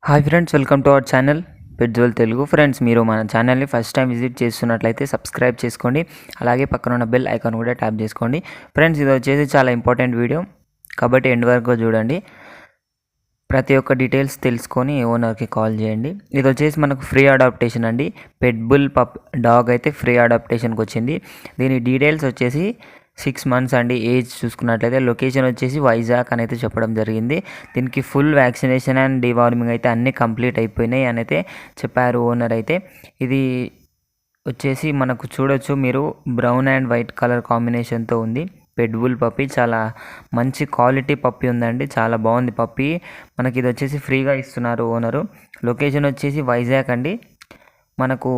Hi friends, welcome to our channel Petzwell Telugu. Friends, మీరు మన ఛానల్ని ఫస్ట్ టైం విజిట్ చేస్తున్నట్లయితే సబ్స్క్రైబ్ చేసుకోండి. అలాగే పక్కన ఉన్న బెల్ ఐకాన్ కూడా ట్యాప్ చేసుకోండి. ఫ్రెండ్స్, ఇది వచ్చేసి చాలా ఇంపార్టెంట్ వీడియో కాబట్టి ఎండ్ వరకు చూడండి. ప్రతి ఒక్క డీటెయిల్స్ తెలుసుకొని ఓనర్కి కాల్ చేయండి. ఇది వచ్చేసి మనకు ఫ్రీ అడాప్టేషన్ అండి. పెట్బుల్ డాగ్ అయితే ఫ్రీ అడాప్టేషన్కి వచ్చింది. దీని డీటెయిల్స్ వచ్చేసి 6 months అండి. ఏజ్ చూసుకున్నట్లయితే లొకేషన్ వచ్చేసి వైజాగ్ అని అయితే చెప్పడం జరిగింది. దీనికి ఫుల్ వ్యాక్సినేషన్ అండ్ డివార్మింగ్ అయితే అన్నీ కంప్లీట్ అయిపోయినాయి అని అయితే చెప్పారు ఓనర్ అయితే. ఇది వచ్చేసి మనకు చూడొచ్చు మీరు, బ్రౌన్ అండ్ వైట్ కలర్ కాంబినేషన్తో ఉంది. పెట్బుల్ పప్పీ చాలా మంచి క్వాలిటీ పప్పీ ఉందండి. చాలా బాగుంది పప్పీ. మనకి ఇది వచ్చేసి ఫ్రీగా ఇస్తున్నారు ఓనరు. లొకేషన్ వచ్చేసి వైజాగ్ అండి. మనకు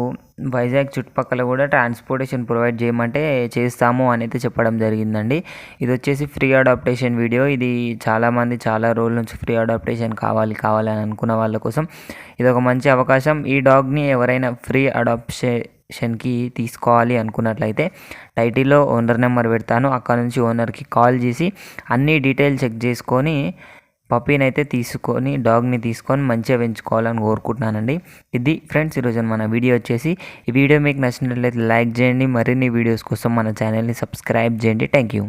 వైజాగ్ చుట్టుపక్కల కూడా ట్రాన్స్పోర్టేషన్ ప్రొవైడ్ చేయమంటే చేస్తాము అని అయితే చెప్పడం జరిగిందండి. ఇది వచ్చేసి ఫ్రీ అడాప్టేషన్ వీడియో. ఇది చాలామంది చాలా రోజుల నుంచి ఫ్రీ అడాప్టేషన్ కావాలి అని అనుకున్న వాళ్ళ కోసం ఇది ఒక మంచి అవకాశం. ఈ డాగ్ని ఎవరైనా ఫ్రీ అడాప్షన్కి తీసుకోవాలి అనుకున్నట్లయితే టైటిల్లో ఓనర్ నెంబర్ పెడతాను. అక్కడ నుంచి ఓనర్కి కాల్ చేసి అన్ని డీటెయిల్స్ చెక్ చేసుకొని పప్పీని అయితే తీసుకొని, డాగ్ని తీసుకొని మంచిగా పెంచుకోవాలని కోరుకుంటున్నానండి. ఇది ఫ్రెండ్స్ ఈరోజు మన వీడియో వచ్చేసి. ఈ వీడియో మీకు నచ్చినట్లయితే లైక్ చేయండి. మరిన్ని వీడియోస్ కోసం మన ఛానల్ని సబ్స్క్రైబ్ చేయండి. Thank you.